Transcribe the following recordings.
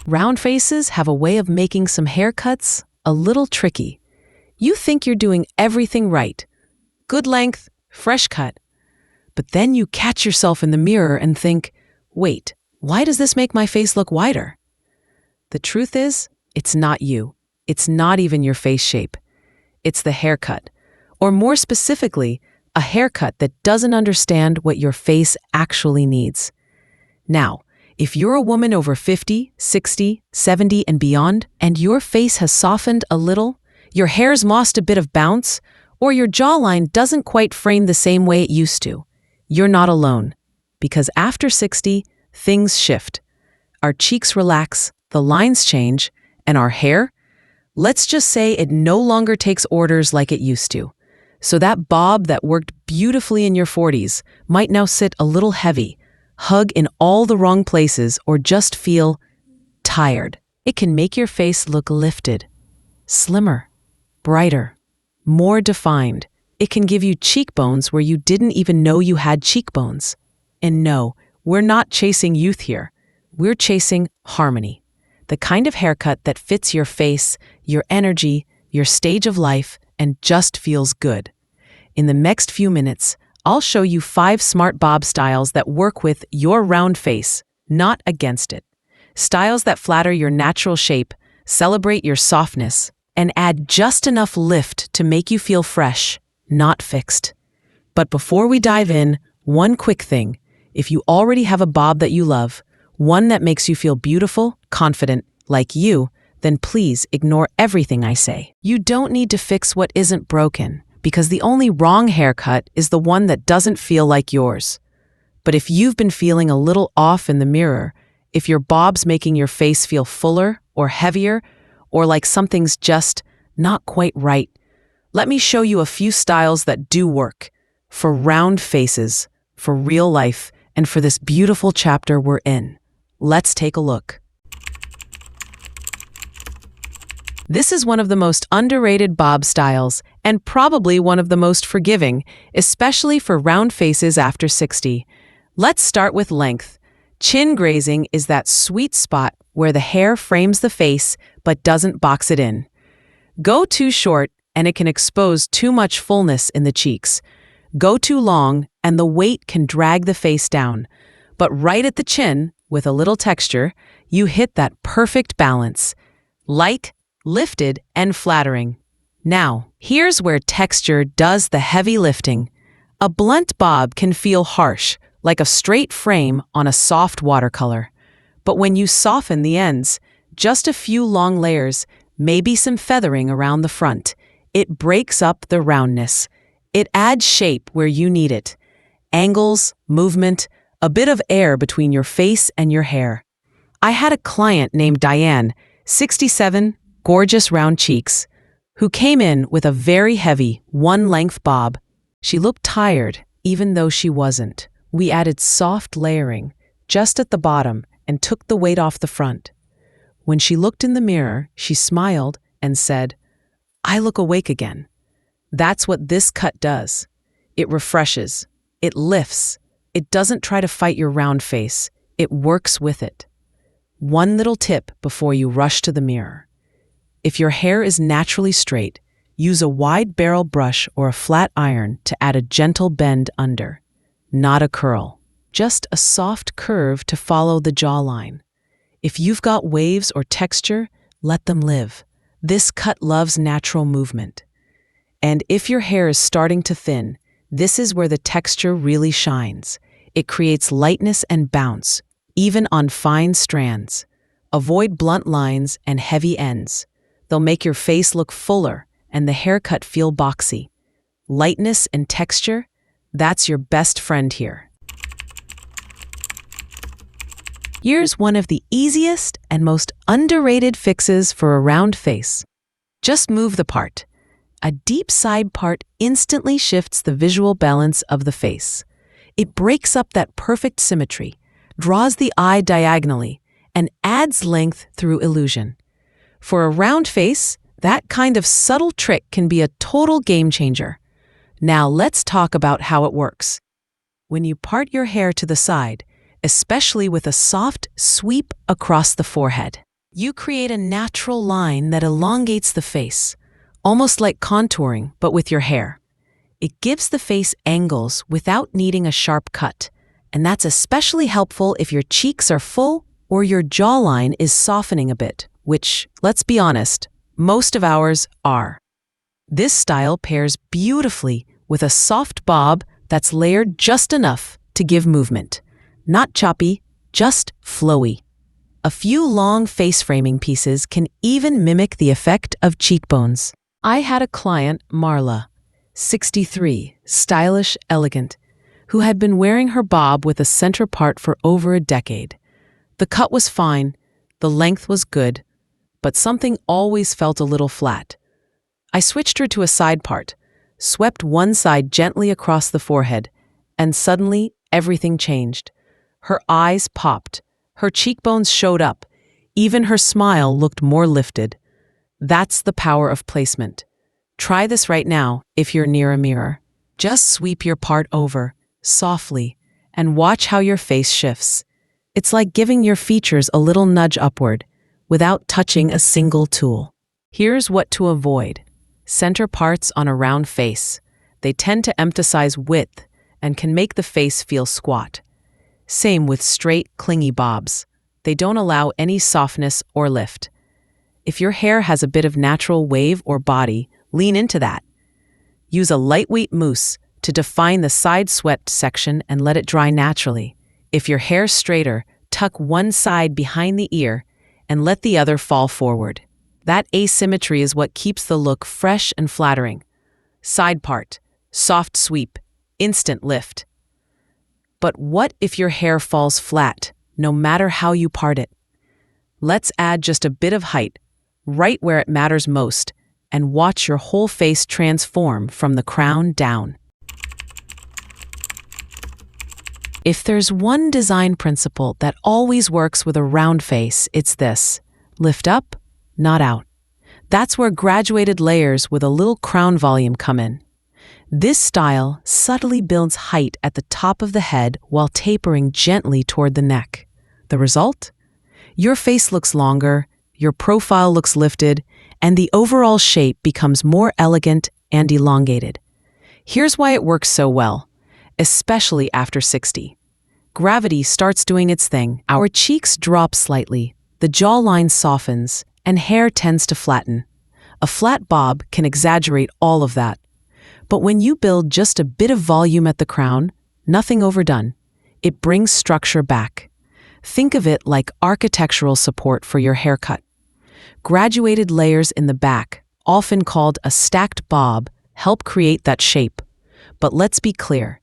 Round faces have a way of making some haircuts a little tricky. You think you're doing everything right. Good length, fresh cut. But then you catch yourself in the mirror and think, wait, why does this make my face look wider? The truth is, it's not you. It's not even your face shape. It's the haircut. Or more specifically, a haircut that doesn't understand what your face actually needs. Now, if you're a woman over 50, 60, 70, and beyond, and your face has softened a little, your hair's lost a bit of bounce, or your jawline doesn't quite frame the same way it used to, you're not alone. Because after 60, things shift. Our cheeks relax, the lines change, and our hair? Let's just say it no longer takes orders like it used to. So that bob that worked beautifully in your 40s might now sit a little heavy, hug in all the wrong places, or just feel tired. It can make your face look lifted, slimmer, brighter, more defined. It can give you cheekbones where you didn't even know you had cheekbones. And no, we're not chasing youth here. We're chasing harmony. The kind of haircut that fits your face, your energy, your stage of life, and just feels good. In the next few minutes, I'll show you 5 smart bob styles that work with your round face, not against it. Styles that flatter your natural shape, celebrate your softness, and add just enough lift to make you feel fresh, not fixed. But before we dive in, one quick thing. If you already have a bob that you love, one that makes you feel beautiful, confident, like you, then please ignore everything I say. You don't need to fix what isn't broken, because the only wrong haircut is the one that doesn't feel like yours. But if you've been feeling a little off in the mirror, if your bob's making your face feel fuller or heavier, or like something's just not quite right, let me show you a few styles that do work for round faces, for real life, and for this beautiful chapter we're in. Let's take a look. This is one of the most underrated bob styles, and probably one of the most forgiving, especially for round faces after 60. Let's start with length. Chin-grazing is that sweet spot where the hair frames the face but doesn't box it in. Go too short, and it can expose too much fullness in the cheeks. Go too long, and the weight can drag the face down. But right at the chin, with a little texture, you hit that perfect balance. Light, lifted, and flattering. Now, here's where texture does the heavy lifting. A blunt bob can feel harsh, like a straight frame on a soft watercolor. But when you soften the ends, just a few long layers, maybe some feathering around the front, it breaks up the roundness. It adds shape where you need it. Angles, movement, a bit of air between your face and your hair. I had a client named Diane, 67, gorgeous round cheeks, who came in with a very heavy, one-length bob. She looked tired, even though she wasn't. We added soft layering, just at the bottom, and took the weight off the front. When she looked in the mirror, she smiled and said, "I look awake again." That's what this cut does. It refreshes. It lifts. It doesn't try to fight your round face. It works with it. One little tip before you rush to the mirror. If your hair is naturally straight, use a wide barrel brush or a flat iron to add a gentle bend under. Not a curl, just a soft curve to follow the jawline. If you've got waves or texture, let them live. This cut loves natural movement. And if your hair is starting to thin, this is where the texture really shines. It creates lightness and bounce, even on fine strands. Avoid blunt lines and heavy ends. They'll make your face look fuller and the haircut feel boxy. Lightness and texture, that's your best friend here. Here's one of the easiest and most underrated fixes for a round face. Just move the part. A deep side part instantly shifts the visual balance of the face. It breaks up that perfect symmetry, draws the eye diagonally, and adds length through illusion. For a round face, that kind of subtle trick can be a total game changer. Now let's talk about how it works. When you part your hair to the side, especially with a soft sweep across the forehead, You create a natural line that elongates the face, almost like contouring, but with your hair. It gives the face angles without needing a sharp cut, and that's especially helpful if your cheeks are full or your jawline is softening a bit, which, let's be honest, most of ours are. This style pairs beautifully with a soft bob that's layered just enough to give movement. Not choppy, just flowy. A few long face framing pieces can even mimic the effect of cheekbones. I had a client, Marla, 63, stylish, elegant, who had been wearing her bob with a center part for over a decade. The cut was fine, the length was good, but something always felt a little flat. I switched her to a side part, swept one side gently across the forehead, and suddenly everything changed. Her eyes popped, her cheekbones showed up, even her smile looked more lifted. That's the power of placement. Try this right now if you're near a mirror. Just sweep your part over, softly, and watch how your face shifts. It's like giving your features a little nudge upward, without touching a single tool. Here's what to avoid. Center parts on a round face. They tend to emphasize width and can make the face feel squat. Same with straight, clingy bobs. They don't allow any softness or lift. If your hair has a bit of natural wave or body, lean into that. Use a lightweight mousse to define the side swept section and let it dry naturally. If your hair's straighter, tuck one side behind the ear and let the other fall forward. That asymmetry is what keeps the look fresh and flattering. Side part, soft sweep, instant lift. But what if your hair falls flat, no matter how you part it? Let's add just a bit of height, right where it matters most, and watch your whole face transform from the crown down. If there's one design principle that always works with a round face, it's this: lift up, not out. That's where graduated layers with a little crown volume come in. This style subtly builds height at the top of the head while tapering gently toward the neck. The result? Your face looks longer, your profile looks lifted, and the overall shape becomes more elegant and elongated. Here's why it works so well, especially after 60. Gravity starts doing its thing. Our cheeks drop slightly, the jawline softens, and hair tends to flatten. A flat bob can exaggerate all of that. But when you build just a bit of volume at the crown, nothing overdone, it brings structure back. Think of it like architectural support for your haircut. Graduated layers in the back, often called a stacked bob, help create that shape. But let's be clear,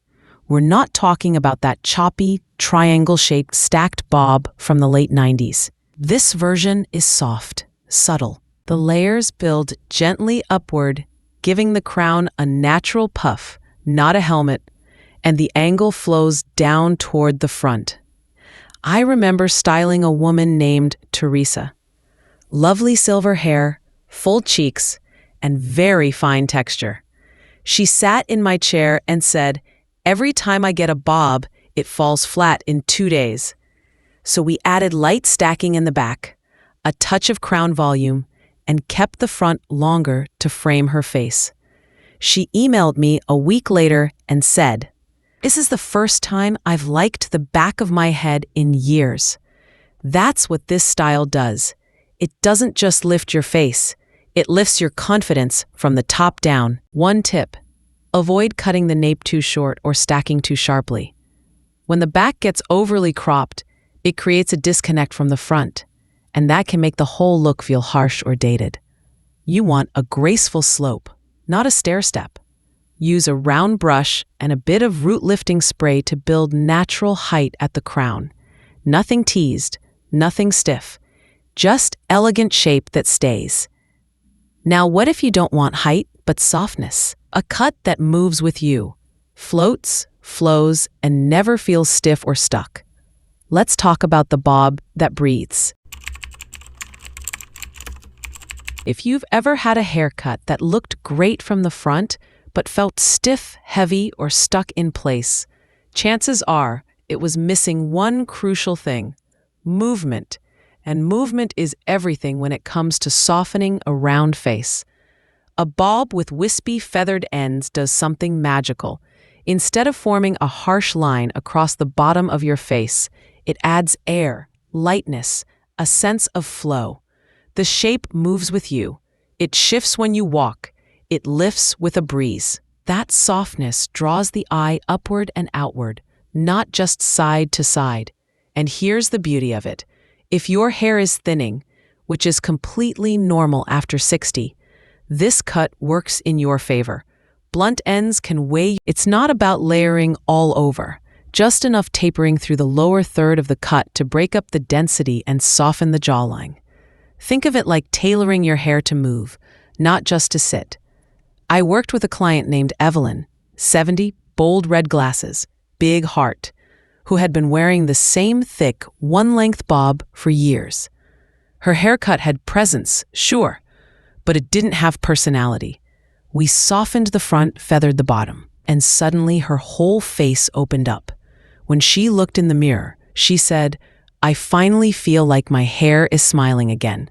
we're not talking about that choppy, triangle-shaped stacked bob from the late 90s. This version is soft, subtle. The layers build gently upward, giving the crown a natural puff, not a helmet, and the angle flows down toward the front. I remember styling a woman named Teresa. Lovely silver hair, full cheeks, and very fine texture. She sat in my chair and said, "Every time I get a bob, it falls flat in 2 days." So we added light stacking in the back, a touch of crown volume, and kept the front longer to frame her face. She emailed me a week later and said, "This is the first time I've liked the back of my head in years." That's what this style does. It doesn't just lift your face, it lifts your confidence from the top down. One tip: avoid cutting the nape too short or stacking too sharply. When the back gets overly cropped, it creates a disconnect from the front, and that can make the whole look feel harsh or dated. You want a graceful slope, not a stair step. Use a round brush and a bit of root lifting spray to build natural height at the crown. Nothing teased, nothing stiff, just elegant shape that stays. Now, what if you don't want height but softness? A cut that moves with you, floats, flows, and never feels stiff or stuck. Let's talk about the bob that breathes. If you've ever had a haircut that looked great from the front, but felt stiff, heavy, or stuck in place, chances are it was missing one crucial thing: movement. And movement is everything when it comes to softening a round face. A bob with wispy feathered ends does something magical. Instead of forming a harsh line across the bottom of your face, it adds air, lightness, a sense of flow. The shape moves with you. It shifts when you walk. It lifts with a breeze. That softness draws the eye upward and outward, not just side to side. And here's the beauty of it. If your hair is thinning, which is completely normal after 60, this cut works in your favor. Blunt ends can weigh. It's not about layering all over, just enough tapering through the lower third of the cut to break up the density and soften the jawline. Think of it like tailoring your hair to move, not just to sit. I worked with a client named Evelyn, 70, bold red glasses, big heart, who had been wearing the same thick, one-length bob for years. Her haircut had presence, sure, but it didn't have personality. We softened the front, feathered the bottom, and suddenly her whole face opened up. When she looked in the mirror, she said, "I finally feel like my hair is smiling again."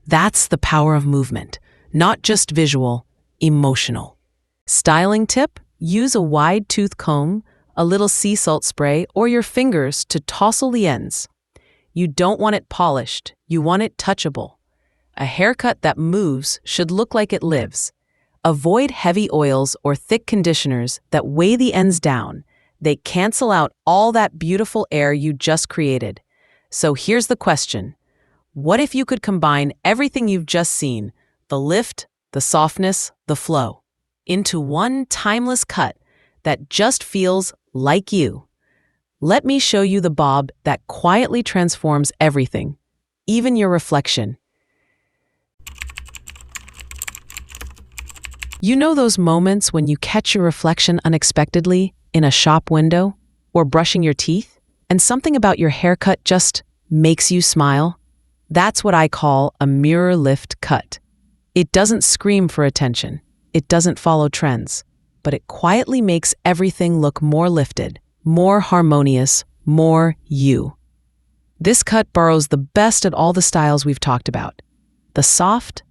That's the power of movement, not just visual, emotional. Styling tip: use a wide tooth comb, a little sea salt spray, or your fingers to tousle the ends. You don't want it polished, you want it touchable. A haircut that moves should look like it lives. Avoid heavy oils or thick conditioners that weigh the ends down. They cancel out all that beautiful air you just created. So here's the question. What if you could combine everything you've just seen, the lift, the softness, the flow, into one timeless cut that just feels like you? Let me show you the bob that quietly transforms everything, even your reflection. You know those moments when you catch your reflection unexpectedly in a shop window or brushing your teeth, and something about your haircut just makes you smile? That's what I call a mirror lift cut. It doesn't scream for attention. It doesn't follow trends, but it quietly makes everything look more lifted, more harmonious, more you. This cut borrows the best at all the styles we've talked about. The soft,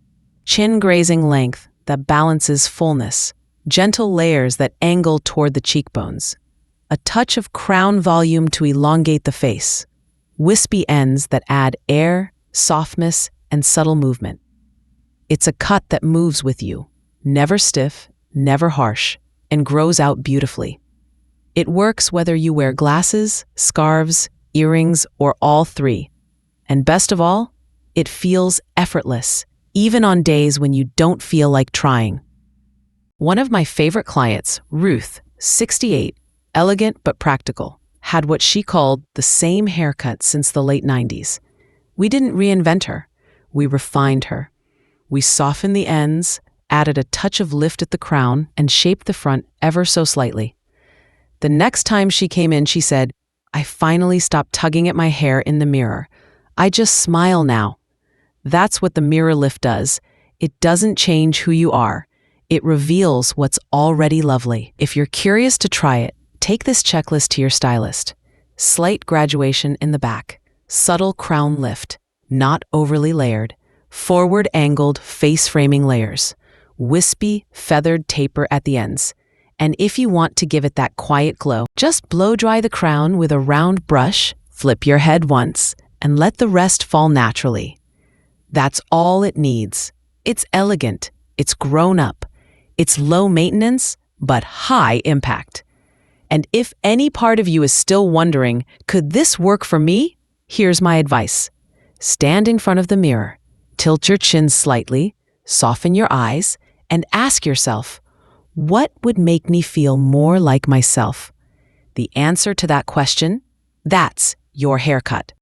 chin-grazing length that balances fullness, gentle layers that angle toward the cheekbones, a touch of crown volume to elongate the face, wispy ends that add air, softness, and subtle movement. It's a cut that moves with you, never stiff, never harsh, and grows out beautifully. It works whether you wear glasses, scarves, earrings, or all three. And best of all, it feels effortless, even on days when you don't feel like trying. One of my favorite clients, Ruth, 68, elegant but practical, had what she called the same haircut since the late 90s. We didn't reinvent her. We refined her. We softened the ends, added a touch of lift at the crown, and shaped the front ever so slightly. The next time she came in, she said, "I finally stopped tugging at my hair in the mirror. I just smile now." That's what the mirror lift does. It doesn't change who you are. It reveals what's already lovely. If you're curious to try it, take this checklist to your stylist. Slight graduation in the back, subtle crown lift, not overly layered, forward-angled face-framing layers, wispy, feathered taper at the ends. And if you want to give it that quiet glow, just blow-dry the crown with a round brush, flip your head once, and let the rest fall naturally. That's all it needs. It's elegant, it's grown up, it's low maintenance, but high impact. And if any part of you is still wondering, could this work for me? Here's my advice. Stand in front of the mirror, tilt your chin slightly, soften your eyes, and ask yourself, what would make me feel more like myself? The answer to that question? That's your haircut.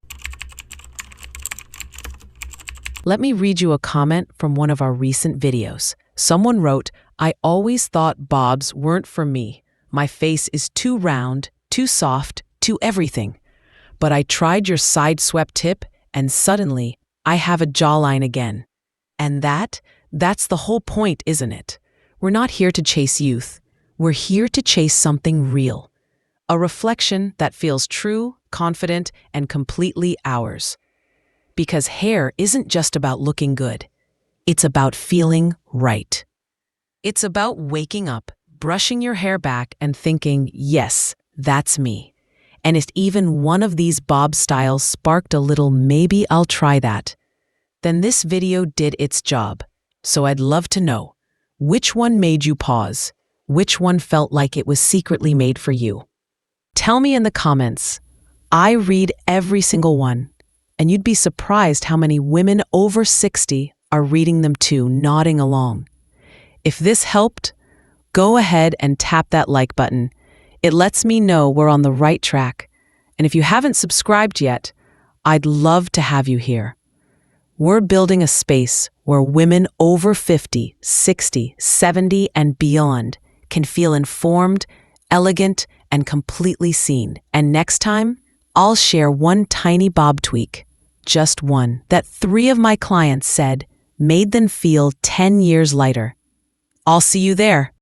Let me read you a comment from one of our recent videos. Someone wrote, "I always thought bobs weren't for me. My face is too round, too soft, too everything. But I tried your side swept tip, and suddenly I have a jawline again." And that's the whole point, isn't it? We're not here to chase youth. We're here to chase something real. A reflection that feels true, confident, and completely ours. Because hair isn't just about looking good. It's about feeling right. It's about waking up, brushing your hair back, and thinking, yes, that's me. And if even one of these bob styles sparked a little maybe I'll try that, then this video did its job. So I'd love to know, which one made you pause? Which one felt like it was secretly made for you? Tell me in the comments. I read every single one, and you'd be surprised how many women over 60 are reading them too, nodding along. If this helped, go ahead and tap that like button. It lets me know we're on the right track. And if you haven't subscribed yet, I'd love to have you here. We're building a space where women over 50, 60, 70, and beyond can feel informed, elegant, and completely seen. And next time, I'll share one tiny bob tweak, just one, that 3 of my clients said made them feel 10 years lighter. I'll see you there.